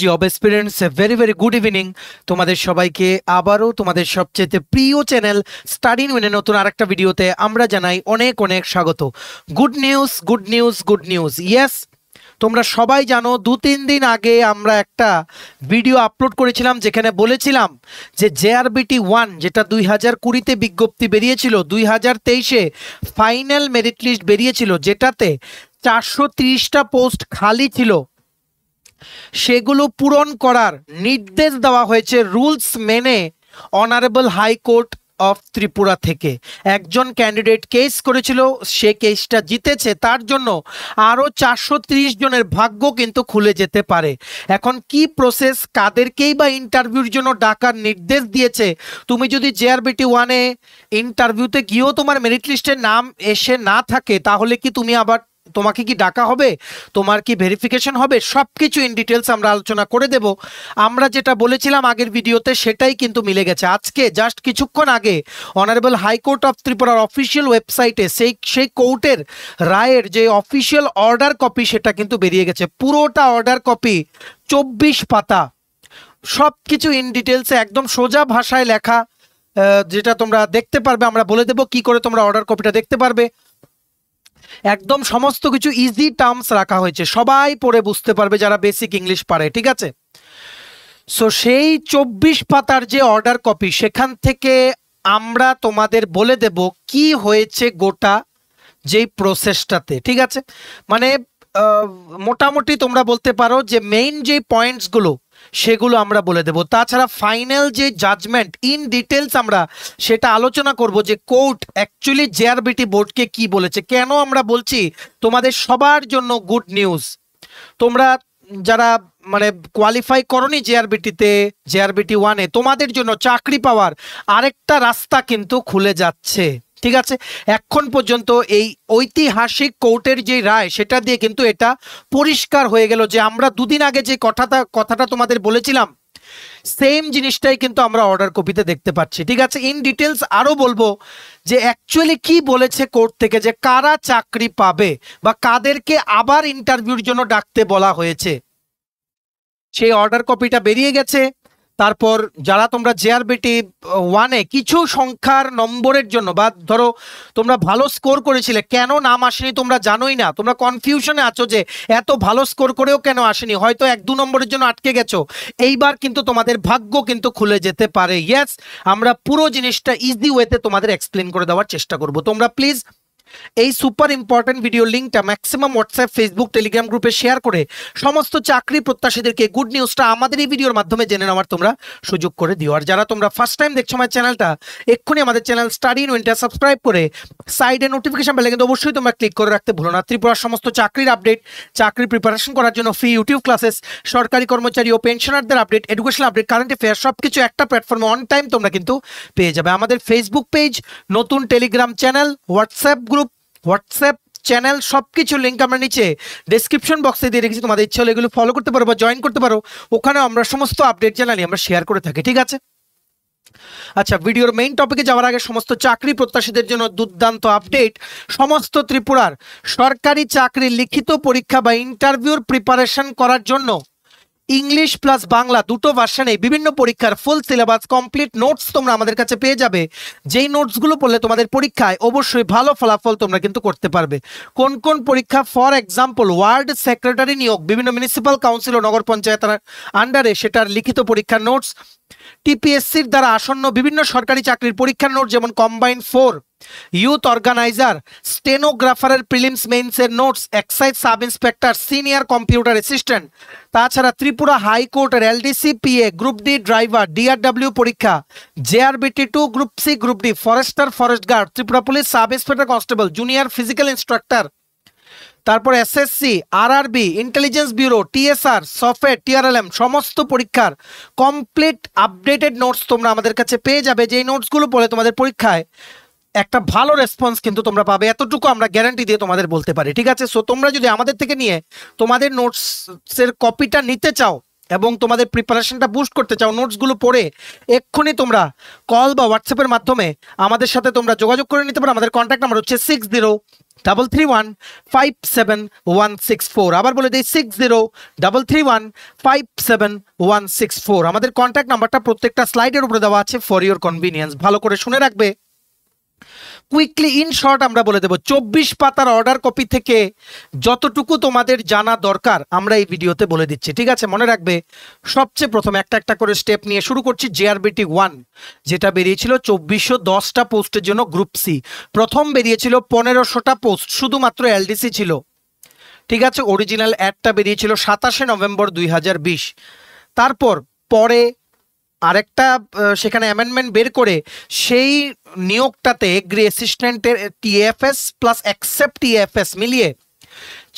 Job experience very very good evening তোমাদের সবাইকে আবারও তোমাদের সবচেয়ে প্রিয় চ্যানেল স্টাডি ইন উইনের নতুন আরেকটা ভিডিওতে আমরা জানাই অনেক অনেক স্বাগত। Good news good news good news. Yes, তোমরা সবাই জানো 2-3 দিন আগে আমরা একটা ভিডিও আপলোড করেছিলাম যেখানে বলেছিলাম যে জেআরবিটি 1 যেটা 2020-তে বিজ্ঞপ্তি বেরিয়েছিল, 2023-এ ফাইনাল মেরিট লিস্ট বেরিয়েছিল, যেটাতে 430টা পোস্ট খালি ছিল, সেগুলো পূরণ করার নির্দেশ দেওয়া হয়েছে রুলস মেনে অনারেবল হাইকোর্ট অফ ত্রিপুরা থেকে। একজন ক্যান্ডিডেট কেস করেছিল, সে কেসটা জিতেছে, তার জন্য আরও 430 জনের ভাগ্য কিন্তু খুলে যেতে পারে। এখন কি প্রসেস, কাদেরকেই বা ইন্টারভিউর জন্য ডাকার নির্দেশ দিয়েছে? তুমি যদি জেআরবিটি 1-এ ইন্টারভিউতে গিয়েও তোমার মেরিট লিস্টের নাম এসে না থাকে, তাহলে কি তোমাকে কি ডাকা হবে, তোমার কি ভেরিফিকেশন হবে, সব কিছু ইন ডিটেলস আমরা আলোচনা করে দেব। আমরা যেটা বলেছিলাম আগের ভিডিওতে সেটাই কিন্তু মিলে গেছে। আজকে জাস্ট কিছুক্ষণ আগে অনারেবল হাইকোর্ট অফ ত্রিপুরার অফিসিয়াল ওয়েবসাইটে সেই কোর্টের রায়ের যে অফিসিয়াল অর্ডার কপি সেটা কিন্তু বেরিয়ে গেছে। পুরোটা অর্ডার কপি 24 পাতা, সব কিছু ইন ডিটেলসে একদম সোজা ভাষায় লেখা, যেটা তোমরা দেখতে পারবে। আমরা বলে দেব কি করে তোমরা অর্ডার কপিটা দেখতে পারবে। একদম সমস্ত কিছু ইজি টার্মস রাখা হয়েছে, সবাই পড়ে বুঝতে পারবে যারা বেসিক ইংলিশ পারে, ঠিক আছে? সো সেই 24 পাতার যে অর্ডার কপি, সেখান থেকে আমরা তোমাদের বলে দেব কি হয়েছে গোটা যেই প্রসেসটাতে, ঠিক আছে? মানে মোটামুটি তোমরা বলতে পারো যে মেইন যে পয়েন্টসগুলো সেগুলো আমরা বলে দেব। তাছাড়া ফাইনাল যে জাজমেন্ট ইন ডিটেলস আমরা সেটা আলোচনা করব, যে কোর্ট অ্যাকচুয়ালি জেআরবিটি বোর্ডকে কি বলেছে। কেন আমরা বলছি তোমাদের সবার জন্য গুড নিউজ, তোমরা যারা মানে কোয়ালিফাই করনি জেআরবিটি 1-এ, তোমাদের জন্য চাকরি পাওয়ার আরেকটা রাস্তা কিন্তু খুলে যাচ্ছে, ঠিক আছে? এখন পর্যন্ত এই ঐতিহাসিক কোর্টের যে রায় সেটা দিয়ে কিন্তু এটা পরিষ্কার হয়ে গেল যে আমরা দুদিন আগে যে কথাটা তোমাদের বলেছিলাম, সেম জিনিসটাই কিন্তু আমরা অর্ডার কপিতে দেখতে পাচ্ছি, ঠিক আছে? ইন ডিটেলস আরো বলবো যে অ্যাকচুয়ালি কি বলেছে কোর্ট থেকে, যে কারা চাকরি পাবে বা কাদেরকে আবার ইন্টারভিউর জন্য ডাকতে বলা হয়েছে। সেই অর্ডার কপিটা বেরিয়ে গেছে। তারপর যারা তোমরা জেআরবিটি 1-এ কিছু সংখ্যার নম্বরের জন্য, বা ধরো তোমরা ভালো স্কোর করেছিলে, কেন নাম আসেনি তোমরা জানোই না, তোমরা কনফিউশনে আছো যে এত ভালো স্কোর করেও কেন আসেনি, হয়তো 1-2 নম্বরের জন্য আটকে গেছো। এইবার কিন্তু তোমাদের ভাগ্য কিন্তু খুলে যেতে পারে। ইয়েস, আমরা পুরো জিনিসটা ইজি ওয়েতে তোমাদের এক্সপ্লেন করে দেওয়ার চেষ্টা করব। তোমরা প্লিজ এই সুপার ইম্পর্টেন্ট ভিডিও লিঙ্কটা ম্যাক্সিমাম হোয়াটসঅ্যাপ, ফেসবুক, টেলিগ্রাম গ্রুপে শেয়ার করে সমস্ত চাকরি প্রত্যাশীদেরকে গুড নিউজটা আমাদের এই ভিডিওর মাধ্যমে জেনে নেওয়ার তোমরা সুযোগ করে দিও। আর যারা তোমরা ফার্স্ট টাইম দেখছো আমার চ্যানেলটা, এক্ষুনি আমাদের channel study in winter subscribe করে সাইডে নোটিফিকেশন বেল কিন্তু অবশ্যই তোমরা ক্লিক করে রাখতে ভুলো না। ত্রিপুরার সমস্ত চাকরির আপডেট, চাকরির প্রিপারেশন করার জন্য ফ্রি ইউটিউব ক্লাসেস, সরকারি কর্মচারী ও পেনশনারদের update, educational update, current affair, সবকিছু একটা প্ল্যাটফর্মে অন টাইম তোমরা কিন্তু পেয়ে যাবে। আমাদের ফেসবুক পেজ, নতুন Telegram channel, WhatsApp group, WhatsApp channel, সবকিছু লিঙ্ক আমরা নিচে ডেসক্রিপশন বক্সে দিয়ে রেখেছি। তোমাদের ইচ্ছা হলে এগুলো ফলো করতে পারো বা জয়েন করতে পারো, ওখানে আমরা সমস্ত আপডেট জানালি আমরা শেয়ার করে থাকি, ঠিক আছে? আচ্ছা, ভিডিওর মেইন টপিকে যাওয়ার আগে সমস্ত চাকরি প্রত্যাশীদের জন্য দুর্দান্ত আপডেট। সমস্ত ত্রিপুরার সরকারি চাকরির লিখিত পরীক্ষা বা ইন্টারভিউর প্রিপারেশন করার জন্য ইংলিশ প্লাস বাংলা দুটো ভার্সনে বিভিন্ন পরীক্ষার ফুল সিলেবাস, কমপ্লিট নোটস তোমরা আমাদের কাছে পেয়ে যাবে। যেই নোটসগুলো পড়লে তোমাদের পরীক্ষায় অবশ্যই ভালো ফলাফল তোমরা কিন্তু করতে পারবে। কোন কোন পরীক্ষা, ফর এক্সাম্পল ওয়ার্ড সেক্রেটারি নিয়োগ বিভিন্ন মিউনিসিপ্যাল কাউন্সিল ও নগর পঞ্চায়েতের আন্ডারে, সেটার লিখিত পরীক্ষার নোটস, টিপিএসসির দ্বারা আসন্ন বিভিন্ন সরকারি চাকরির পরীক্ষার নোট যেমন কম্বাইন্ড 4, ইউথ অর্গানাইজার, স্টেনোগ্রাফারের প্রিলিমস মেইনসের notes, excise sub inspector, senior computer assistant, তাছাড়া ত্রিপুরা হাইকোর্টের LDC PA, group D driver, DRW পরীক্ষা, JRBT 2, group C, group D, forester, forest guard, Tripura police sub inspector constable, junior physical instructor, তারপর SSC, RRB, intelligence bureau, TSR, software, TRLM, সমস্ত পরীক্ষার complete updated notes তোমরা আমাদের কাছে পেয়ে যাবে। যেই নোটসগুলো পড়লে তোমাদের পরীক্ষায় একটা ভালো রেসপন্স কিন্তু তোমরা পাবে, এতটুকু আমরা গ্যারান্টি দিয়ে তোমাদের বলতে পারি, ঠিক আছে? সো তোমরা যদি আমাদের থেকে নিয়ে তোমাদের নোটসের কপিটা নিতে চাও, এবং তোমাদের প্রিপারেশনটা বুস্ট করতে চাও, নোটসগুলো পড়ে এক্ষুনি তোমরা কল বা হোয়াটসঅ্যাপের মাধ্যমে আমাদের সাথে তোমরা যোগাযোগ করে নিতে পারো। আমাদের কন্ট্যাক্ট নাম্বার হচ্ছে 6033157164। আবার বলে দিই 6033157164। আমাদের কন্ট্যাক্ট নাম্বারটা প্রত্যেকটা স্লাইডের উপরে দেওয়া আছে ফর ইওর কনভিনিয়েন্স, ভালো করে শুনে রাখবে। কুইকলি ইন শর্ট আমরা বলে দেব 24 পাতার অর্ডার কপি থেকে যতটুকু তোমাদের জানা দরকার আমরা এই ভিডিওতে বলে দিচ্ছি, ঠিক আছে? মনে রাখবে সবচেয়ে প্রথম একটা একটা করে স্টেপ নিয়ে শুরু করছি। জেআরবিটি 1 যেটা বেরিয়েছিল 2410টা পোস্টের জন্য গ্রুপ সি, প্রথম বেরিয়েছিল 1500টা পোস্ট, শুধুমাত্র এলডিসি ছিল, ঠিক আছে? অরিজিনাল অ্যাডটা বেরিয়েছিল 27শে নভেম্বর 2020। তারপর পরে আরেকটা সেখানে অ্যামেন্ডমেন্ট বের করে সেই নিয়োগটাতে এগ্রি অ্যাসিস্ট্যান্টের টিএফএস প্লাস অ্যাকসেপ্ট টিএফএস মিলিয়ে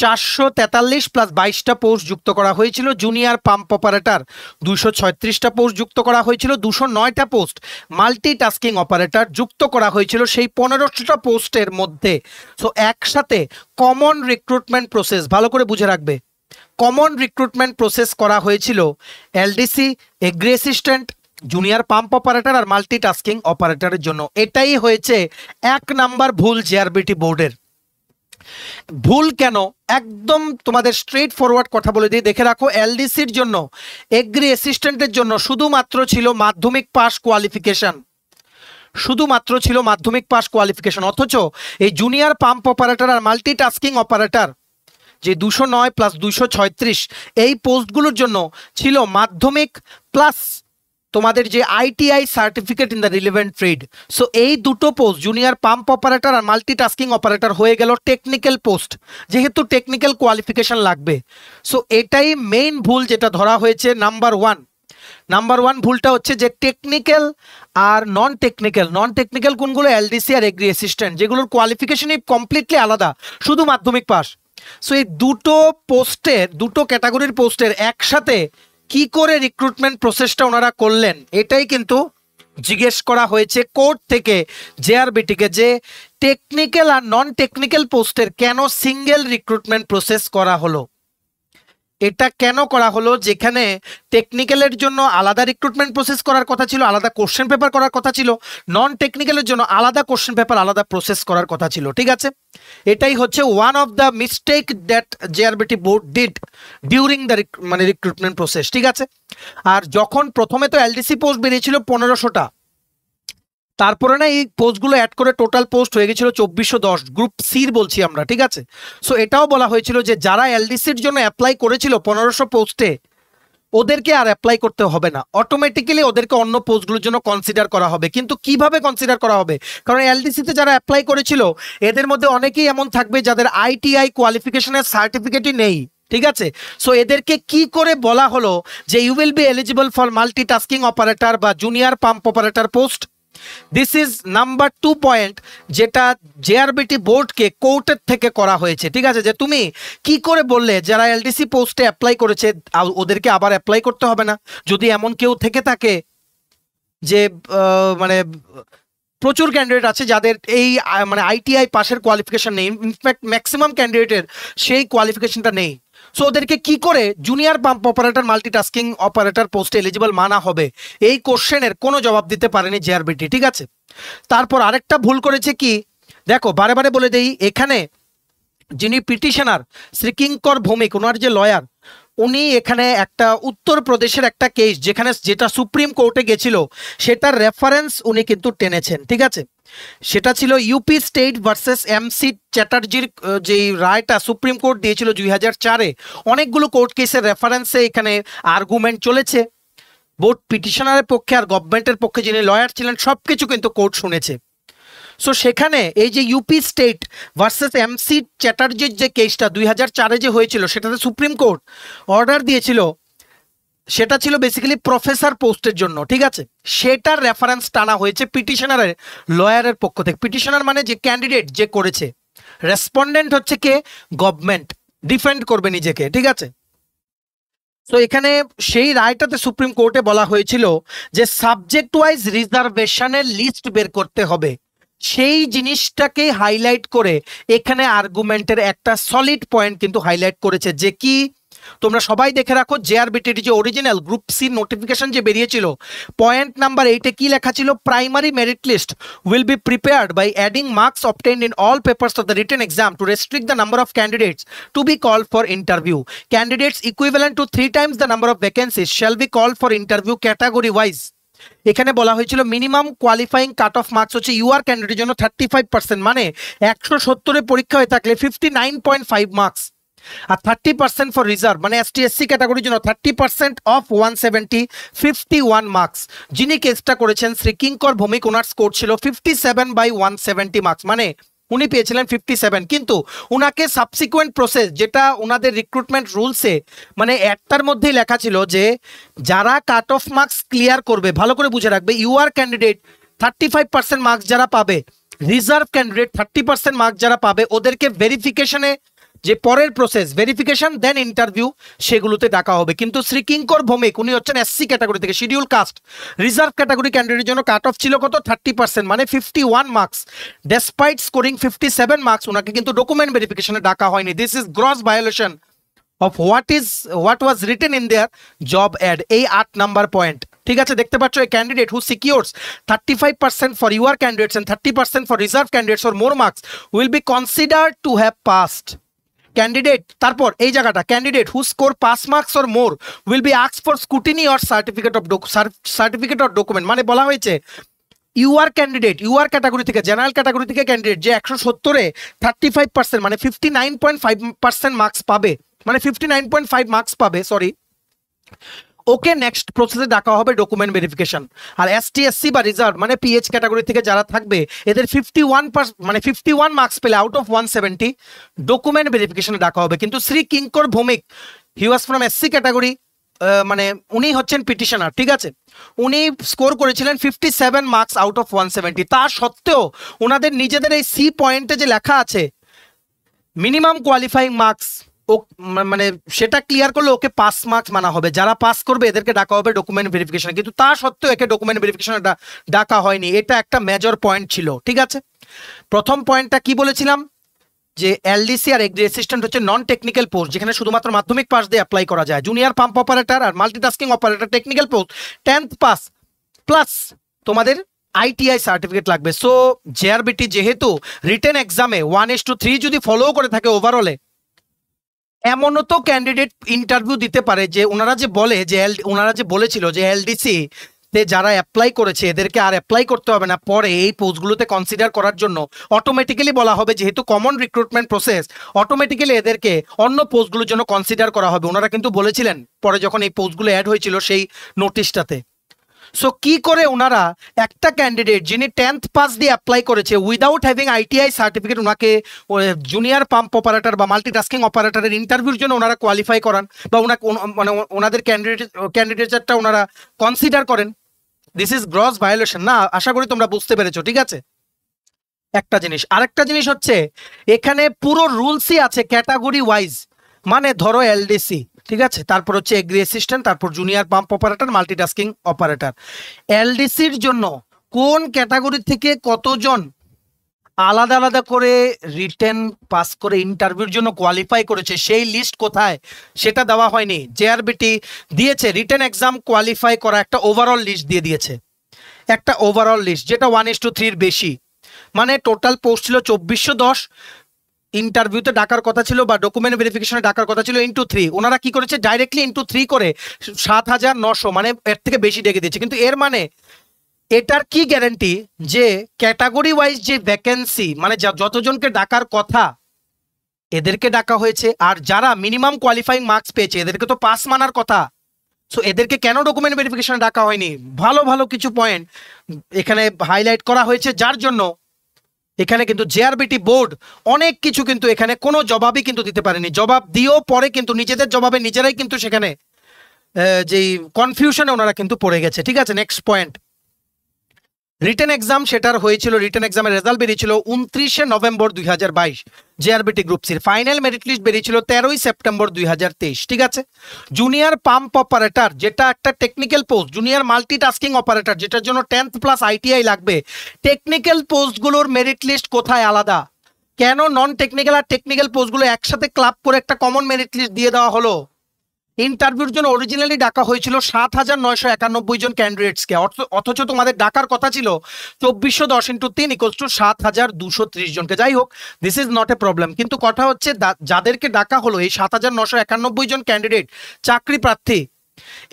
443 প্লাস 22টা পোস্ট যুক্ত করা হয়েছিল। জুনিয়র পাম্প অপারেটর 236টা পোস্ট যুক্ত করা হয়েছিল। 209টা পোস্ট মাল্টিটাস্কিং অপারেটর যুক্ত করা হয়েছিল সেই 1500টা পোস্টের মধ্যে। সো একসাথে কমন রিক্রুটমেন্ট প্রসেস, ভালো করে বুঝে রাখবে, কমন রিক্রুটমেন্ট প্রসেস করা হয়েছিল LDC, agri assistant, junior pump operator আর মাল্টিটাস্কিং অপারেটরের জন্য। এটাই হয়েছে 1 নাম্বার ভুল জেআরবিটি বোর্ডের। ভুল কেন, একদম তোমাদের স্ট্রেট ফরওয়ার্ড কথা বলে দিই, দেখে রাখো। এলডিসির জন্য, এগ্রি অ্যাসিস্ট্যান্টের জন্য শুধুমাত্র ছিল মাধ্যমিক পাস কোয়ালিফিকেশন, শুধুমাত্র ছিল মাধ্যমিক পাস কোয়ালিফিকেশন। অথচ এই জুনিয়র পাম্প অপারেটর আর মাল্টিটাস্কিং অপারেটর যে 209 প্লাস 236 এই পোস্টগুলোর জন্য ছিল মাধ্যমিক প্লাস তোমাদের যে ITI certificate in the relevant trade. So এই দুটো পোস্ট জুনিয়র পাম্প অপারেটর আর মাল্টিটাস্কিং অপারেটর হয়ে গেল টেকনিক্যাল পোস্ট, যেহেতু টেকনিক্যাল কোয়ালিফিকেশন লাগবে। সো এটাই মেইন ভুল যেটা ধরা হয়েছে। নাম্বার ওয়ান ভুলটা হচ্ছে যে টেকনিক্যাল আর নন টেকনিক্যাল কোনগুলো, এলডিসি আর এগ্রি অ্যাসিস্ট্যান্ট, যেগুলোর কোয়ালিফিকেশনই কমপ্লিটলি আলাদা, শুধু মাধ্যমিক পাস। সো এই দুটো পোস্টের, দুটো ক্যাটাগরির পোস্টের একসাথে কি করে রিক্রুটমেন্ট প্রসেসটা ওনারা করলেন, এটাই কিন্তু জিজ্ঞেস করা হয়েছে কোর্ট থেকে জেআরবিটিকে, যে টেকনিক্যাল আর নন টেকনিক্যাল পোস্টের কেন সিঙ্গেল রিক্রুটমেন্ট প্রসেস করা হলো। এটা কেন করা হলো, যেখানে টেকনিক্যালের জন্য আলাদা রিক্রুটমেন্ট প্রসেস করার কথা ছিল, আলাদা কোশ্চেন পেপার করার কথা ছিল, নন টেকনিক্যালের জন্য আলাদা কোশ্চেন পেপার, আলাদা প্রসেস করার কথা ছিল, ঠিক আছে? এটাই হচ্ছে one of the mistake that JRBT board did during the recruitment process, ঠিক আছে? আর যখন প্রথমে তো এলডিসি পোস্ট বেরিয়েছিল 1500টা, তারপরে না এই পোস্টগুলো অ্যাড করে টোটাল পোস্ট হয়ে গেছিল 2410, গ্রুপ সির বলছি আমরা, ঠিক আছে? সো এটাও বলা হয়েছিল যে যারা এলডিসির জন্য অ্যাপ্লাই করেছিল 1500 পোস্টে, ওদেরকে আর অ্যাপ্লাই করতে হবে না, অটোমেটিক্যালি ওদেরকে অন্য পোস্টগুলোর জন্য কনসিডার করা হবে। কিন্তু কিভাবে কনসিডার করা হবে, কারণ এলডিসিতে যারা অ্যাপ্লাই করেছিল এদের মধ্যে অনেকেই এমন থাকবে যাদের আইটিআই কোয়ালিফিকেশনের সার্টিফিকেটই নেই, ঠিক আছে? সো এদেরকে কি করে বলা হলো যে you will be eligible for multitasking operator বা junior pump operator post. This is number 2 point, যেটা জেআরবিটি বোর্ডকে কোর্টের থেকে করা হয়েছে, ঠিক আছে? যে তুমি কি করে বললে যারা এলডিসি পোস্টে অ্যাপ্লাই করেছে ওদেরকে আবার অ্যাপ্লাই করতে হবে না? যদি এমন কেউ থেকে থাকে যে মানে প্রচুর ক্যান্ডিডেট আছে যাদের এই আইটিআই পাশের কোয়ালিফিকেশন নেই, ইনফ্যাক্ট ম্যাক্সিমাম ক্যান্ডিডেটের সেই কোয়ালিফিকেশনটা নেই, সো ওদেরকে কি করে junior pump operator multitasking operator পোস্টে এলিজিবল মানা হবে? এই কোশ্চেনের কোনো জবাব দিতে পারেনি জেআরবিটি, ঠিক আছে? তারপর আরেকটা ভুল করেছে কি, দেখো বারে বারে বলে দেই, এখানে যিনি পিটিশনার শ্রীকিঙ্কর ভৌমিক, ওনার যে লয়ার, উনি এখানে একটা উত্তরপ্রদেশের একটা কেস যেটা সুপ্রিম কোর্টে গেছিল সেটার রেফারেন্স উনি কিন্তু টেনেছেন, ঠিক আছে? সেটা ছিল ইউপি স্টেট ভার্সেস এমসি চ্যাটার্জির যেই রায়টা সুপ্রিম কোর্ট দিয়েছিল 2004-এ। অনেকগুলো কোর্ট কেসের রেফারেন্সে এখানে আর্গুমেন্ট চলেছে, বোর্ড পিটিশনারের পক্ষে আর গভর্নমেন্টের পক্ষে যিনি লয়ার ছিলেন সব কিছু কিন্তু কোর্ট শুনেছে। সো সেখানে এই যে ইউপি স্টেট ভার্সেস এমসি চ্যাটার্জির যে কেসটা 2004-এ যে হয়েছিল, সেটাতে সুপ্রিম কোর্ট অর্ডার দিয়েছিল, সেটা ছিল বেসিক্যালি প্রফেসর পোস্টের জন্য, ঠিক আছে? সেটার রেফারেন্স টানা হয়েছে পিটিশনারের লয়ারের পক্ষ থেকে। পিটিশনার মানে যে ক্যান্ডিডেট যে করেছে, রেসপন্ডেন্ট হচ্ছে কে, গভর্নমেন্ট, ডিফেন্ড করবে নিজেকে, ঠিক আছে? তো এখানে সেই রায়টাতে সুপ্রিম কোর্টে বলা হয়েছিল যে সাবজেক্ট ওয়াইজ রিজার্ভেশনের লিস্ট বের করতে হবে, সেই জিনিসটাকে হাইলাইট করে এখানে আর্গুমেন্টের একটা সলিড পয়েন্ট কিন্তু হাইলাইট করেছে, যে কি তোমরা সবাই দেখে রাখো জেআরবিটির যে অরিজিনাল গ্রুপ সি নোটিফিকেশন যে বেরিয়েছিল, পয়েন্ট নাম্বার 8-এ কি লেখা ছিল? Primary merit list will be prepared by adding marks obtained in all papers of the written exam to restrict the number of candidates to be called for interview. Candidates equivalent to 3 times the number of vacancies shall be called for interview category wise। এখানে বলা হয়েছিল minimum qualifying cut off marks হচ্ছে UR ক্যান্ডিডেটের জন্য 35%, মানে 170-এ পরীক্ষা হয়ে থাকলে 59.5 মার্কস, আর 30% ফর রিজার্ভ মানে এসটি এসসি ক্যাটাগরির জন্য 30% অফ 170, 51 মার্কস। যিনি কেসটা করেছেন শ্রী কিঙ্কর ভৌমিক, ওনার স্কোর ছিল 57/170 মার্কস, মানে উনি পেয়েছিলেন 57। কিন্তু উনাকে সাবসিকুয়েন্ট প্রসেস, যেটা ওনাদের রিক্রুটমেন্ট রুলসে মানে একটার মধ্যেই লেখা ছিল যে যারা কাট অফ মার্কস ক্লিয়ার করবে, ভালো করে বুঝে রাখবে, ইউআর ক্যান্ডিডেট 35% মার্কস যারা পাবে, রিজার্ভ ক্যান্ডিডেট 30% মার্কস যারা পাবে, ওদেরকে ভেরিফিকেশনে যে পরের প্রসেস ভেরিফিকেশন দেন ইন্টারভিউ সেগুলোতে ডাকা হবে। কিন্তু শ্রী কিঙ্কর ভৌমিক উনি হচ্ছেন এসসি ক্যাটাগরি থেকে, শিডিউল কাস্ট, রিজার্ভ ক্যাটাগরি ক্যান্ডিডেটের জন্য কাট অফ ছিল কত? 30%, মানে 51 মার্কস। ডেসপাইট স্কোরিং 57 মার্কস, ওনাকে কিন্তু ডকুমেন্ট ভেরিফিকেশনে ডাকা হয়নি। This is gross violation of what was written in their job ad. এই 8 নাম্বার পয়েন্ট, ঠিক আছে? দেখতে পাচ্ছ, a candidate who secures 35% for UR candidates and 30% for reserve candidates or more marks will be considered to have passed. Candidate, তারপর এই জায়গাটা, candidate who score pass marks or more will be asked for scrutiny or certificate or document. মানে বলা হয়েছে UR candidate, UR category থেকে, general category থেকে candidate যে 170-এ 35% মানে 59.5% মার্কস পাবে, মানে 59.5 মার্কস পাবে, সরি, ওকে নেক্সট প্রসেসে ডাকা হবে ডকুমেন্ট ভেরিফিকেশন। আর এসটি এসসি বা রিজার্ভ মানে পিএইচ ক্যাটাগরি থেকে যারা থাকবে, এদের 51 মার্কস পেলে আউট অফ 170 ডকুমেন্ট ভেরিফিকেশনে ডাকা হবে। কিন্তু শ্রী কিঙ্কর ভৌমিক, হি ওয়াজ ফ্রম এসসি ক্যাটাগরি, মানে উনি হচ্ছেন পিটিশনার, ঠিক আছে? উনি স্কোর করেছিলেন 57 মার্কস আউট অফ 170। তা সত্ত্বেও ওনাদের নিজেদের এই সি পয়েন্টে যে লেখা আছে মিনিমাম কোয়ালিফাইং মার্কস, ও মানে সেটা ক্লিয়ার করলে ওকে পাস মার্কস মানা হবে, যারা পাস করবে এদেরকে ডাকা হবে ডকুমেন্ট ভেরিফিকেশন। কিন্তু তা সত্ত্বেও একে ডকুমেন্ট ভেরিফিকেশনে ডাকা হয়নি। এটা একটা মেজর পয়েন্ট ছিল, ঠিক আছে? প্রথম পয়েন্টটা কি বলেছিলাম যে এলডিসি আর এগ্রি অ্যাসিস্ট্যান্ট হচ্ছে নন টেকনিক্যাল পোস্ট, যেখানে শুধুমাত্র মাধ্যমিক পাস দিয়ে অ্যাপ্লাই করা যায়। জুনিয়র পাম্প অপারেটর আর multitasking operator technical post 10th pass plus তোমাদের আইটিআই সার্টিফিকেট লাগবে। সো জেআরবিটি যেহেতু রিটেন এক্সামে 1:3 যদি ফলো করে থাকে ওভারঅলে, এমনও তো ক্যান্ডিডেট ইন্টারভিউ দিতে পারে যে ওনারা যে বলেছিল যে এলডিসি তে যারা অ্যাপ্লাই করেছে এদেরকে আর অ্যাপ্লাই করতে হবে না, পরে এই পোস্টগুলোতে কনসিডার করার জন্য অটোমেটিক্যালি বলা হবে, যেহেতু কমন রিক্রুটমেন্ট প্রসেস, অটোমেটিক্যালি এদেরকে অন্য পোস্টগুলোর জন্য কনসিডার করা হবে। ওনারা কিন্তু বলেছিলেন পরে যখন এই পোস্টগুলো অ্যাড হয়েছিল সেই নোটিশটাতে। সো কি করে ওনারা একটা ক্যান্ডিডেট যিনি 10th পাস দিয়ে অ্যাপ্লাই করেছে উইদাউট হ্যাভিং আইটিআই সার্টিফিকেট, ওনাকে জুনিয়র পাম্প অপারেটর বা মাল্টিটাস্কিং অপারেটরের ইন্টারভিউর জন্য ওনারা কোয়ালিফাই করান বা মানে ওনাদের ক্যান্ডিডেটটা ওনারা কনসিডার করেন? দিস ইজ গ্রস ভায়োলেশন না? আশা করি তোমরা বুঝতে পেরেছো, ঠিক আছে? একটা জিনিস। আরেকটা জিনিস হচ্ছে এখানে পুরো রুলসই আছে ক্যাটাগরি ওয়াইজ, মানে ধরো এলডিসি, ঠিক আছে, তারপর হচ্ছে এগ্রি অ্যাসিস্ট্যান্ট, তারপর junior pump operator, multitasking operator. এলডিসির জন্য কোন ক্যাটাগরি থেকে কতজন আলাদা আলাদা করে রিটেন পাস করে ইন্টারভিউর জন্য কোয়ালিফাই করেছে সেই লিস্ট কোথায় সেটা দেওয়া হয়নি। জেআরবিটি দিয়েছে রিটেন এক্সাম কোয়ালিফাই করা একটা ওভারঅল লিস্ট দিয়ে দিয়েছে, একটা ওভারঅল লিস্ট যেটা 1:3 বেশি, মানে টোটাল পোস্ট ছিল 2410, ইন্টারভিউতে ডাকার কথা ছিল বা ডকুমেন্ট ভেরিফিকেশনে ডাকার কথা ছিল *3। ওনারা কি করেছে, ডাইরেক্টলি *3 করে 7900, মানে এর থেকে বেশি ডেকে দিয়েছে। কিন্তু এর মানে এটার কি গ্যারান্টি যে ক্যাটাগরি ওয়াইজ যে ভ্যাকেন্সি মানে যতজনকে ডাকার কথা এদেরকে ডাকা হয়েছে, আর যারা মিনিমাম কোয়ালিফাইং মার্কস পেয়েছে এদেরকে তো পাস মানার কথা। সো এদেরকে কেন ডকুমেন্ট ভেরিফিকেশনে ডাকা হয়নি? ভালো ভালো কিছু পয়েন্ট এখানে হাইলাইট করা হয়েছে, যার জন্য এখানে কিন্তু জেআরবিটি বোর্ড অনেক কিছু কিন্তু এখানে কোনো জবাবই কিন্তু দিতে পারেনি। জবাব দিয়েও পরে কিন্তু নিজেদের জবাবে নিজেরাই কিন্তু সেখানে যেই কনফিউশনে ওনারা কিন্তু পড়ে গেছে, ঠিক আছে? নেক্সট পয়েন্ট, রিটেন এক্সাম সেটার হয়েছিল, রিটেন এক্সামের রেজাল্ট বেরিয়েছিল 29শে নভেম্বর 2022। জেআরবিটি গ্রুপ সির ফাইনাল মেরিট লিস্ট বেরিয়েছিল 13ই সেপ্টেম্বর 2023, ঠিক আছে? জুনিয়র পাম্প অপারেটর যেটা একটা technical post, junior multitasking operator যেটার জন্য 10th প্লাস আইটিআই লাগবে, টেকনিক্যাল পোস্টগুলোর মেরিট লিস্ট কোথায় আলাদা? কেন নন টেকনিক্যাল আর টেকনিক্যাল পোস্টগুলো একসাথে ক্লাব করে একটা কমন মেরিট লিস্ট দিয়ে দেওয়া হলো? ইন্টারভিউর জন্য অরিজিনালি ডাকা হয়েছিল ৭,৯৯১ জন ক্যান্ডিডেটসকে, অথচ তোমাদের ডাকার কথা ছিল ২৪১০ × ৩ = ৭,২৩০ জনকে। যাই হোক, this is not a problem, কিন্তু কথা হচ্ছে যাদেরকে ডাকা হলো এই ৭,৯৯১ জন ক্যান্ডিডেট চাকরি প্রার্থী,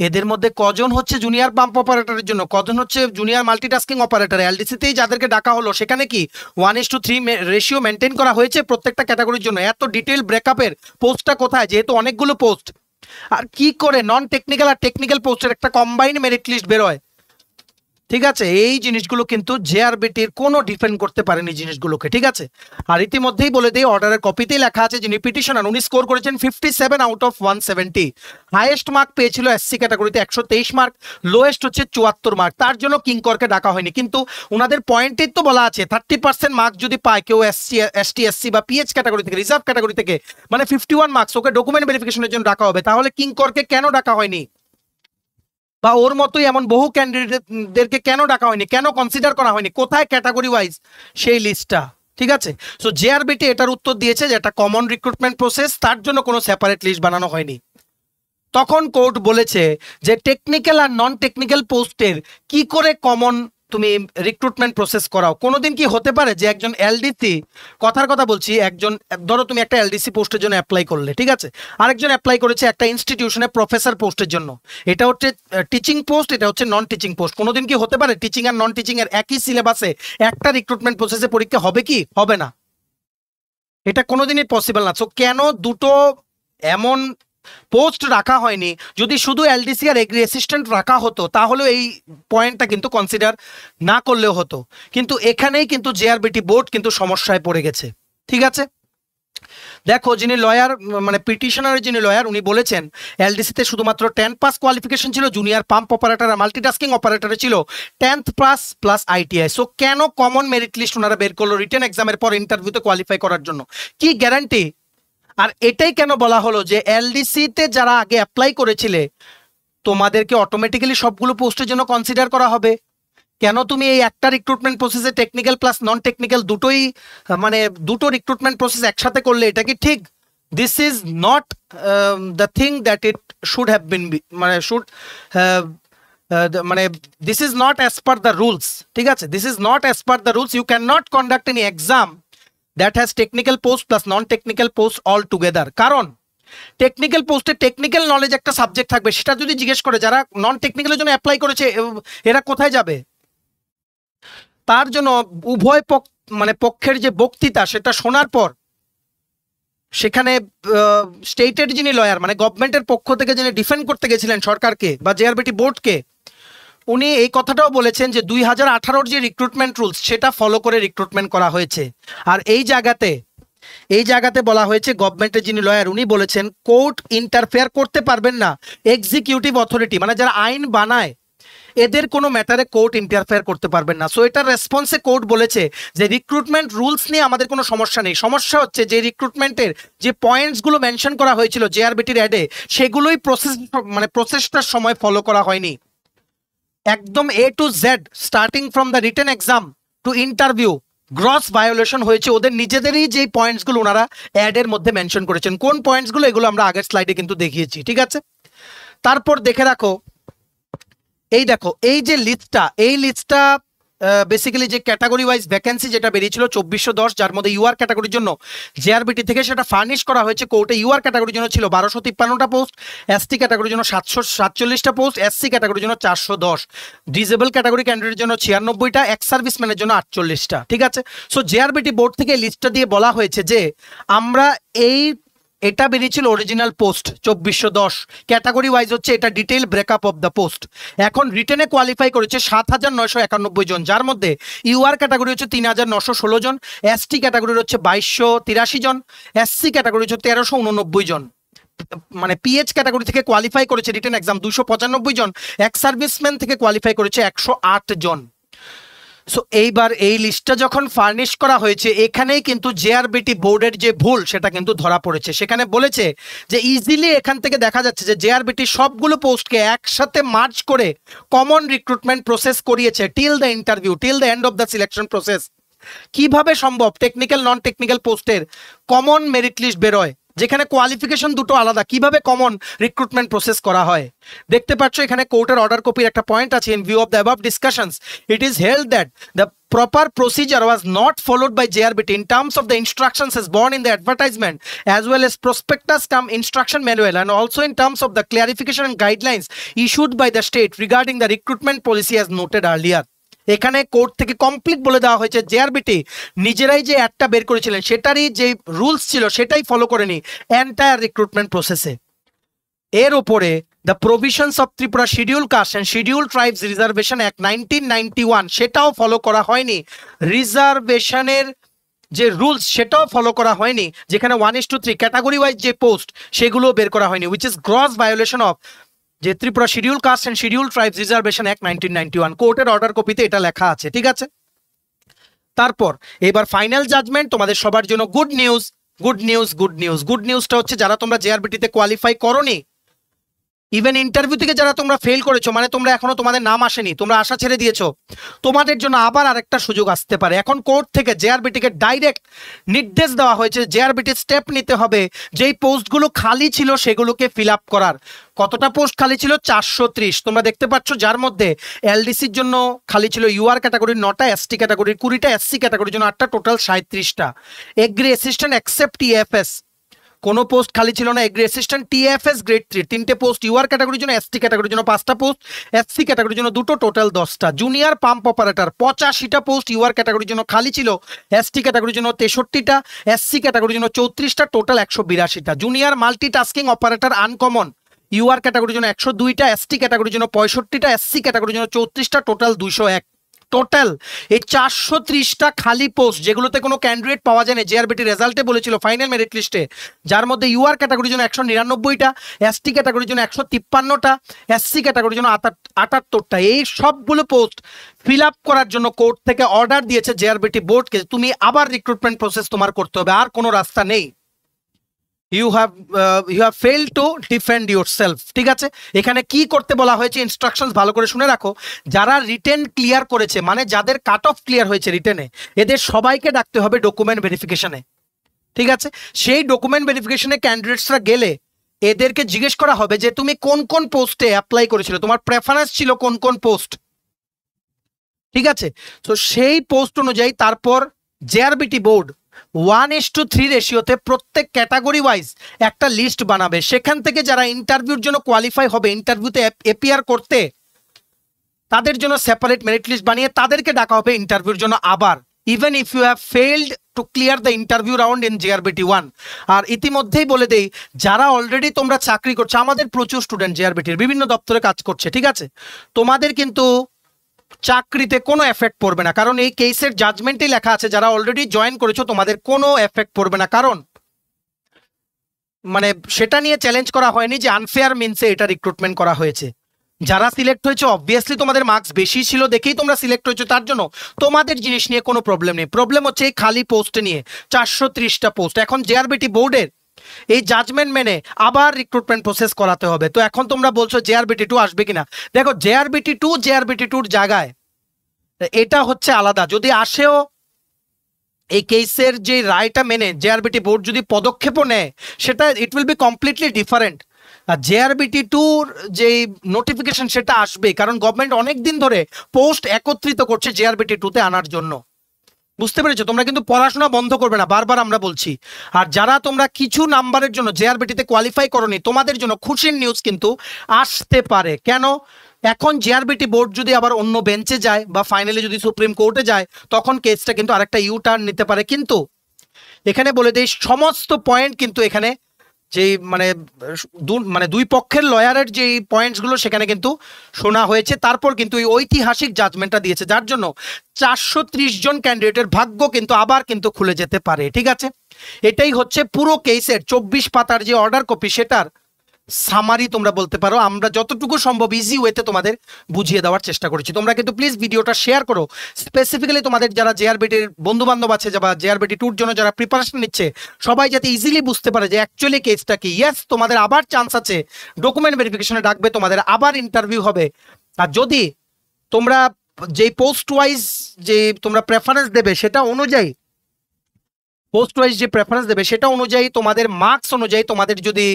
এদের মধ্যে কজন হচ্ছে জুনিয়র পাম্প অপারেটরের জন্য, কজন হচ্ছে জুনিয়র মাল্টিটাস্কিং অপারেটর। এলডিসিতেই যাদেরকে ডাকা হলো সেখানে কি 1:3 রেশিও মেনটেন করা হয়েছে প্রত্যেকটা ক্যাটাগরির জন্য? এত ডিটেল ব্রেকআপের পোস্টটা কোথায়, যেহেতু অনেকগুলো পোস্ট? আর কি করে নন টেকনিক্যাল আর টেকনিক্যাল পোস্টের একটা কম্বাইন্ড মেরিট লিস্ট বেরোয়? ঠিক আছে, এই জিনিসগুলো কিন্তু জেআরবিটির কোনো ডিফেন্ড করতে পারেনি জিনিসগুলোকে। ঠিক আছে, আর ইতিমধ্যেই বলে দিই, অর্ডারের কপিতেই লেখা আছে যিনি পিটিশনার উনি স্কোর করেছেন 57/170। হাইয়েস্ট মার্ক পেয়েছিল এসসি ক্যাটাগরিতে 123 মার্ক, লোয়েস্ট হচ্ছে 74 মার্ক। তার জন্য কিংকরকে ডাকা হয়নি, কিন্তু ওনাদের পয়েন্টেই তো বলা আছে 30% মার্ক যদি পায় কেউ এসটি এসসি বা পিএইচ ক্যাটাগরি থেকে, রিজার্ভ ক্যাটাগরি থেকে, মানে 51 মার্কস, ওকে ডকুমেন্ট ভেরিফিকেশনের জন্য ডাকা হবে। তাহলে কিংকরকে কেন ডাকা হয়নি, বা ওর মতোই এমন বহু ক্যান্ডিডেটদেরকে কেন ডাকা হয়নি, কেন কনসিডার করা হয়নি, কোথায় ক্যাটাগরি ওয়াইজ সেই লিস্টটা? ঠিক আছে, সো জেআরবিটি এটার উত্তর দিয়েছে যে এটা কমন রিক্রুটমেন্ট প্রসেস, তার জন্য কোনো সেপারেট লিস্ট বানানো হয়নি। তখন কোর্ট বলেছে যে টেকনিক্যাল আর নন টেকনিক্যাল পোস্টের কি করে কমন তুমি রিক্রুটমেন্ট প্রসেস করাও? কোনোদিন কি হতে পারে যে একজন এলডিসি, কথার কথা বলছি, একজন, ধরো তুমি একটা এলডিসি পোস্টের জন্য অ্যাপ্লাই করলে, ঠিক আছে, আরেকজন অ্যাপ্লাই করেছে একটা ইনস্টিটিউশনে প্রফেসর পোস্টের জন্য, এটা হচ্ছে টিচিং পোস্ট, এটা হচ্ছে নন টিচিং পোস্ট। কোনোদিন কি হতে পারে টিচিং আর নন টিচিং এর একই সিলেবাসে একটা রিক্রুটমেন্ট প্রসেসে পরীক্ষা হবে? কি হবে না, এটা কোনোদিনই পসিবল না। সো কেন দুটো এমন পোস্ট রাখা হয়নি? যদি শুধু এলডিসি আর এগ্রি অ্যাসিস্ট্যান্ট রাখা হতো তাহলে এই পয়েন্টটা কিন্তু কনসিডার না করলেও হতো, কিন্তু এখানেই কিন্তু জেআরবিটি বোর্ড কিন্তু সমস্যায় পড়ে গেছে। ঠিক আছে, দেখো যিনি লয়ার, মানে পিটিশনারের যিনি লয়ার, উনি বলেছেন এলডিসিতে শুধুমাত্র 10 পাস কোয়ালিফিকেশন ছিল, জুনিয়র পাম্প অপারেটর আর মাল্টিটাস্কিং অপারেটরে ছিল 10th pass plus ITI. So কেন কমন মেরিট লিস্ট ওনারা বের করলো রিটেন এক্সামের পর ইন্টারভিউতে কোয়ালিফাই করার জন্য? কি গ্যারান্টি? আর এটাই কেন বলা হলো যে এলডিসিতে যারা আগে অ্যাপ্লাই করেছিলে তোমাদেরকে অটোমেটিক্যালি সবগুলো পোস্টের জন্য কনসিডার করা হবে? কেন তুমি এই একটা রিক্রুটমেন্ট প্রসেসে টেকনিক্যাল প্লাস নন টেকনিক্যাল দুটোই, মানে দুটো রিক্রুটমেন্ট প্রসেস একসাথে করলে এটা কি ঠিক? This is not the thing that it should have been, মানে শুড, মানে this is not as per the rules. ঠিক আছে, this is not as per the rules. You can not conduct any exam that has technical post plus non-technical post all together। কারণ technical পোস্টে technical knowledge একটা subject থাকবে, সেটা যদি জিজ্ঞেস করে যারা নন টেকনিক্যালের জন্য অ্যাপ্লাই করেছে এরা কোথায় যাবে? তার জন্য উভয় মানে পক্ষের যে বক্তৃতা সেটা শোনার পর সেখানে স্টেটের যিনি লয়ার, মানে গভর্নমেন্টের পক্ষ থেকে যিনি ডিফেন্ড করতে গেছিলেন সরকারকে বা জেআরবিটি বোর্ডকে, উনি এই কথাটাও বলেছেন যে 2018-র যে রিক্রুটমেন্ট রুলস সেটা ফলো করে রিক্রুটমেন্ট করা হয়েছে। আর এই জায়গাতে বলা হয়েছে, গভর্নমেন্টের যিনি লয়ার উনি বলেছেন কোর্ট ইন্টারফেয়ার করতে পারবেন না, এক্সিকিউটিভ অথরিটি মানে যারা আইন বানায় এদের কোনো ম্যাটারে কোর্ট ইন্টারফেয়ার করতে পারবেন না। সো এটার রেসপন্সে কোর্ট বলেছে যে রিক্রুটমেন্ট রুলস নিয়ে আমাদের কোনো সমস্যা নেই, সমস্যা হচ্ছে যে রিক্রুটমেন্টের যে পয়েন্টসগুলো মেনশন করা হয়েছিল জেআরবিটির অ্যাডে সেগুলোই প্রসেসটার সময় ফলো করা হয়নি। একদম A to Z starting from the written exam to interview gross violation হয়েছে ওদের নিজেদেরই যে পয়েন্টসগুলো ওনারা অ্যাডের মধ্যে মেনশন করেছেন। কোন পয়েন্টসগুলো এগুলো আমরা আগের স্লাইডে কিন্তু দেখিয়েছি। ঠিক আছে, তারপর দেখে রাখো, এই দেখো এই যে লিস্টটা, এই লিস্টটা বেসিক্যালি যে ক্যাটাগরি ওয়াইজ ভ্যাকেন্সি যেটা বেরিয়েছিল 2410, যার মধ্যে ইউআর ক্যাটাগরির জন্য জেআরবিটি থেকে সেটা ফার্নিশ করা হয়েছে কোর্টে। ইউআর ক্যাটাগরির জন্য ছিল 1253টা পোস্ট, এসটি ক্যাটাগরির জন্য 747টা পোস্ট, এসসি ক্যাটাগরির জন্য 410, ডিজেবল ক্যাটাগরি ক্যান্ডিডেটের জন্য 96টা, এক্স সার্ভিসম্যানের জন্য 48টা। ঠিক আছে, সো জেআরবিটি বোর্ড থেকে লিস্টটা দিয়ে বলা হয়েছে যে আমরা এটা বেরিয়েছিল অরিজিনাল পোস্ট 2410, ক্যাটাগরি ওয়াইজ হচ্ছে এটা detail breakup of the post. এখন রিটেনে কোয়ালিফাই করেছে 7991 জন, যার মধ্যে ইউআর ক্যাটাগরি হচ্ছে 3916 জন, এসটি ক্যাটাগরির হচ্ছে 2283 জন, এসসি ক্যাটাগরি হচ্ছে 1389 জন, মানে পিএইচ ক্যাটাগরি থেকে কোয়ালিফাই করেছে রিটেন এক্সাম 295 জন, এক্স সার্ভিসম্যান থেকে কোয়ালিফাই করেছে 108 জন। সো এইবার এই লিস্টটা যখন ফার্নিশ করা হয়েছে এখানেই কিন্তু জেআরবিটি বোর্ডের যে ভুল সেটা কিন্তু ধরা পড়েছে। সেখানে বলেছে যে ইজিলি এখান থেকে দেখা যাচ্ছে যে জেআরবিটি সবগুলো পোস্টকে একসাথে মার্জ করে কমন রিক্রুটমেন্ট প্রসেস করিয়েছে till the interview, till the end of the selection process. কিভাবে সম্ভব টেকনিক্যাল নন টেকনিক্যাল পোস্টের কমন মেরিট লিস্ট বেরোয়? যেখানে কোয়ালিফিকেশন দুটো আলাদা, কিভাবে কমন রিক্রুটমেন্ট প্রসেস করা হয়। দেখতে পাচ্ছ এখানে কোর্টের অর্ডার কপির একটা পয়েন্ট আছে, in view of the above discussions it is held that the proper procedure was not followed by JRBT in terms of the instructions as born in the advertisement as well as prospectus cum instruction manual, and also in terms of the clarification and guidelines issued by the state regarding the recruitment policy as noted earlier. এখানে court থেকে complete বলে দেওয়া হয়েছে JRBT নিজেরাই যে অ্যাডটা বের করেছিলেন সেটারই যে রুলস ছিল সেটাই ফলো করেনি এন্টায়ার রিক্রুটমেন্ট প্রসেসে। এর উপরে the provisions of Tripura schedule caste and schedule tribes reservation act 1991 সেটাও ফলো করা হয়নি, রিজার্ভেশনের যে রুলস সেটাও ফলো করা হয়নি, যেখানে 1:3 ক্যাটাগরি ওয়াইজ যে পোস্ট সেগুলো বের করা হয়নি, which is gross violation of যে Tripura schedule caste and schedule tribes reservation act 1991। কোর্টের অর্ডার কপিতে এটা লেখা আছে, ঠিক আছে। তারপর এবার ফাইনাল জাজমেন্ট তোমাদের সবার জন্য good news, good news, good news. Good নিউজটা হচ্ছে যারা তোমরা জেআরবিটিতে কোয়ালিফাই করোনি, ইভেন ইন্টারভিউ থেকে যারা তোমরা ফেল করেছো, মানে তোমরা এখনো তোমাদের নাম আসেনি, তোমরা আশা ছেড়ে দিয়েছো, তোমাদের জন্য আবার আরেকটা সুযোগ আসতে পারে। এখন কোর্ট থেকে জেআরবিটিকে ডাইরেক্ট নির্দেশ দেওয়া হয়েছে জেআরবিটি স্টেপ নিতে হবে যেই পোস্টগুলো খালি ছিল সেগুলোকে ফিল আপ করার। কতটা পোস্ট খালি ছিল? 430। তোমরা দেখতে পাচ্ছ যার মধ্যে এলডিসির জন্য খালি ছিল ইউআর ক্যাটাগরির 9টা, এসটি ক্যাটাগরির 20টা, এসসি ক্যাটাগরির জন্য 8টা, টোটাল 37টা। এগ্রি অ্যাসিস্ট্যান্ট এক্সেপ্ট টিএফএস কোনো পোস্ট খালি ছিল না। এগ্রি অ্যাসিস্ট্যান্ট টিএফএস গ্রেড 3 3টে পোস্ট, ইউআর ক্যাটাগরির জন্য, এসটি ক্যাটাগরির জন্য 5টা পোস্ট, এসসি ক্যাটাগরির জন্য 2টো, টোটাল 10টা। জুনিয়র পাম্প অপারেটর 85টা পোস্ট ইউআর ক্যাটাগরির জন্য খালি ছিল, এসটি ক্যাটাগরির জন্য 63টা, এসসি ক্যাটাগরির জন্য 34টা, টোটাল 182টা। Junior multitasking operator uncommon UR ক্যাটাগরির জন্য 102টা, এসটি ক্যাটাগরির জন্য 65টা, এসসি ক্যাটাগরির জন্য 34টা, টোটাল 201। টোটাল এই 430টা খালি পোস্ট যেগুলোতে কোনো ক্যান্ডিডেট পাওয়া যায় না, জেআরবিটি রেজাল্টে বলেছিল ফাইনাল মেরিট লিস্টে, যার মধ্যে ইউআর ক্যাটাগরির জন্য 199টা, এসটি ক্যাটাগরির জন্য 153টা, এসসি ক্যাটাগরির জন্য 78টা। এই সবগুলো পোস্ট ফিল আপ করার জন্য কোর্ট থেকে অর্ডার দিয়েছে জেআরবিটি বোর্ডকে, তুমি আবার রিক্রুটমেন্ট প্রসেস তোমার করতে হবে, আর কোনো রাস্তা নেই। You have failed to defend yourself. ঠিক আছে, এখানে কি করতে বলা হয়েছে ইনস্ট্রাকশনস ভালো করে শুনে রাখো। যারা রিটেন ক্লিয়ার করেছে, মানে যাদের কাট অফ ক্লিয়ার হয়েছে রিটেনে, এদের সবাইকে ডাকতে হবে ডকুমেন্ট ভেরিফিকেশনে। ঠিক আছে, সেই ডকুমেন্ট ভেরিফিকেশনে ক্যান্ডিডেটসরা গেলে এদেরকে জিজ্ঞেস করা হবে যে তুমি কোন কোন পোস্টে অ্যাপ্লাই করেছিলে, তোমার প্রেফারেন্স ছিল কোন কোন পোস্ট। ঠিক আছে, তো সেই পোস্ট অনুযায়ী তারপর জেআরবিটি বোর্ড 1:3 রেশিওতে প্রত্যেক ক্যাটাগরি ওয়াইজ একটা লিস্ট বানাবে। সেখান থেকে যারা ইন্টারভিউর জন্য কোয়ালিফাই হবে, ইন্টারভিউতে এপিয়ার করতে, তাদের জন্য সেপারেট মেরিট লিস্ট বানিয়ে তাদেরকে ডাকা হবে ইন্টারভিউর জন্য আবার, even if you have failed to clear the interview round in JRBT 1। আর ইতিমধ্যেই বলে দেই, যারা অলরেডি তোমরা চাকরি করছো, আমাদের প্রচুর স্টুডেন্ট জেআরবিটির বিভিন্ন দপ্তরে কাজ করছে, ঠিক আছে, তোমাদের কিন্তু চাকরিতে কোনো এফেক্ট পড়বে না, কারণ এই কেসের জাজমেন্টেই লেখা আছে যারা অলরেডি জয়েন করেছো তোমাদের কোনো এফেক্ট পড়বে না। কারণ মানে সেটা নিয়ে চ্যালেঞ্জ করা হয়নি যে আনফেয়ার মিনসে এটা রিক্রুটমেন্ট করা হয়েছে। যারা সিলেক্ট হয়েছে অবভিয়াসলি তোমাদের মার্কস বেশি ছিল দেখেই তোমরা সিলেক্ট হয়েছো, তার জন্য তোমাদের জিনিস নিয়ে কোনো প্রবলেম নেই। প্রবলেম হচ্ছে এই খালি পোস্টে নিয়ে, 430টা পোস্ট। এখন জেআরবিটি বোর্ডের এই জাজমেন্ট মেনে আবার রিক্রুটমেন্ট প্রসেস করাতে হবে। তো এখন তোমরা বলছো জেআরবিটি 2 আসবে কিনা, দেখো জেআরবিটি 2 জায়গায় এটা হচ্ছে আলাদা। যদি আসেও এই কেসের যে রায়টা মেনে জেআরবিটি বোর্ড যদি পদক্ষেপও নেয়, সেটা it will be completely different. আর জেআরবিটি 2 যে নোটিফিকেশন সেটা আসবে, কারণ গভর্নমেন্ট অনেক দিন ধরে পোস্ট একত্রিত করছে জেআরবিটি 2তে আনার জন্য। বুঝতে পেরেছো? তোমরা কিন্তু পড়াশোনা বন্ধ করবে না, বারবার আমরা বলছি। আর যারা তোমরা কিছু নাম্বারের জন্য জেআরবিটিতে কোয়ালিফাই করোনি, তোমাদের জন্য খুশির নিউজ কিন্তু আসতে পারে। কেন? এখন জেআরবিটি বোর্ড যদি আবার অন্য বেঞ্চে যায় বা ফাইনালি যদি সুপ্রিম কোর্টে যায়, তখন কেসটা কিন্তু আরেকটা ইউ টার্ন নিতে পারে। কিন্তু এখানে বলে দেই সমস্ত পয়েন্ট কিন্তু এখানে যে মানে দুই পক্ষের লয়ারের যে পয়েন্টসগুলো সেখানে কিন্তু শোনা হয়েছে, তারপর কিন্তু এই ঐতিহাসিক জাজমেন্টটা দিয়েছে, যার জন্য 430 জন ক্যান্ডিডেটের ভাগ্য কিন্তু আবার কিন্তু খুলে যেতে পারে। ঠিক আছে, এটাই হচ্ছে পুরো কেসের 24 পাতার যে অর্ডার কপি, সেটার সামারি তোমরা বলতে পারো। আমরা যতটুকু সম্ভব ইজি ওয়েতে তোমাদের বুঝিয়ে দেওয়ার চেষ্টা করেছি। তোমরা কিন্তু প্লিজ ভিডিওটা শেয়ার করো, স্পেসিফিক্যালি তোমাদের যারা জেআরবিটির বন্ধু বান্ধব আছে বা জেআরবিটি 2-র জন্য যারা প্রিপারেশন নিচ্ছে, সবাই যাতে ইজিলি বুঝতে পারে যে অ্যাকচুয়ালি কেসটা কি। ইয়েস, তোমাদের আবার চান্স আছে, ডকুমেন্ট ভেরিফিকেশনে ডাকবে, তোমাদের আবার ইন্টারভিউ হবে। আর যদি তোমরা যেই পোস্ট ওয়াইজ যে তোমরা প্রেফারেন্স দেবে সেটা অনুযায়ী পোস্ট ওয়াইজ যে প্রেফারেন্স দেবে সেটা অনুযায়ী তোমাদের মার্কস অনুযায়ী তোমাদের যদি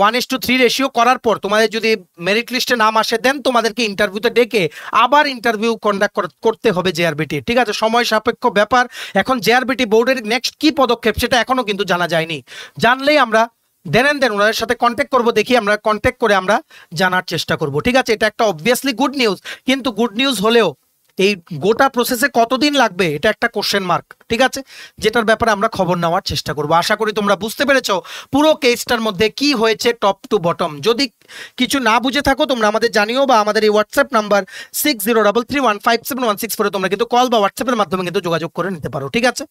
1:3 রেশিও করার পর তোমাদের যদি মেরিট লিস্টে নাম আসে দেন তোমাদেরকে ইন্টারভিউতে ডেকে আবার ইন্টারভিউ কন্ডাক্ট করতে হবে জেআরবিটি। ঠিক আছে, সময় সাপেক্ষ ব্যাপার। এখন জেআরবিটি বোর্ডের নেক্সট কি পদক্ষেপ সেটা এখনো কিন্তু জানা যায়নি। জানলেই আমরা দেন ওনাদের সাথে কন্ট্যাক্ট করবো, দেখি আমরা কন্ট্যাক্ট করে আমরা জানার চেষ্টা করব। ঠিক আছে, এটা একটা অবভিয়াসলি গুড নিউজ, কিন্তু গুড নিউজ হলেও এই গোটা প্রসেসে কতদিন লাগবে এটা একটা কোশ্চেন মার্ক। ঠিক আছে, যেটার ব্যাপারে আমরা খবর নেওয়ার চেষ্টা করব। আশা করি তোমরা বুঝতে পেরেছো পুরো কেসটার মধ্যে কি হয়েছে টপ টু বটম। যদি কিছু না বুঝে থাকো তোমরা আমাদের জানিও, বা আমাদের এই হোয়াটসঅ্যাপ নাম্বার 6033157164 তোমরা কিন্তু কল বা হোয়াটসঅ্যাপের মাধ্যমে কিন্তু যোগাযোগ করে নিতে পারো। ঠিক আছে,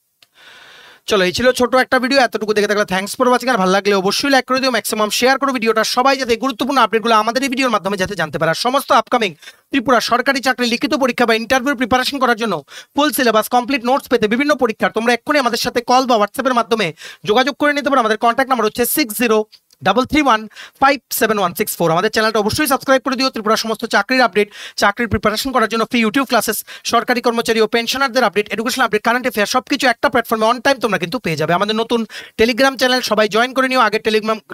চলো এই ছিল ছোট একটা ভিডিও, এতটুকু দেখে থাকলে থ্যাঙ্কস ফর ওয়াচিং। আর ভালো লাগলে অবশ্যই লাইক করে দিও, ম্যাক্সিমাম শেয়ার করো ভিডিওটা, সবাই যাতে গুরুত্বপূর্ণ আপডেটগুলো আমাদের এই ভিডিওর মাধ্যমে যাতে জানতে পারে। সমস্ত আপকামিং ত্রিপুরা সরকারি চাকরি লিখিত পরীক্ষা বা ইন্টারভিউ প্রিপারেশন করার জন্য ফুল সিলেবাস কমপ্লিট নোটস পেতে বিভিন্ন পরীক্ষার তোমরা এক্ষুনি আমাদের সাথে কল বা হোয়াটসঅ্যাপের মাধ্যমে যোগাযোগ করে নিতে পারো। আমাদের কন্ট্যাক্ট নাম্বার হচ্ছে 6033157164। আমাদের চ্যানেলটা অবশ্যই সাবস্ক্রাইব করে দিও। ত্রিপুরা সমস্ত চাকরির আপডেট, চাকরির প্রিপারেশন করার জন্য ফ্রি ইউটিউব ক্লাসেস, সরকারি কর্মচারী ও পেনশনারদের update, education update, current affair সবকিছু একটা প্ল্যাটফর্মে অন টাইম তোমরা কিন্তু পেয়ে যাবে। আমাদের নতুন টেলিগ্রাম চ্যানেল সবাই জয়েন করে নিও। আগের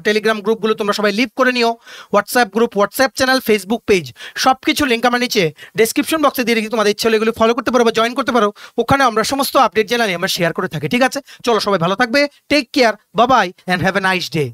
টেলিগ্রাম গ্রুপগুলো তোমরা সবাই লিভ করে নিও। WhatsApp group, WhatsApp channel, Facebook page সবকিছু লিঙ্ক আমরা নিচে ডেসক্রিপশন বক্সে দিয়ে রেখেছি, তোমাদের ইচ্ছে হলে এগুলো ফলো করতে পারো বা জয়েন করতে পারো। ওখানে আমরা সমস্ত আপডেট জানাই আমরা শেয়ার করে থাকি। ঠিক আছে, চলো সবাই ভালো থাকবে, take care, bye bye and have a nice day.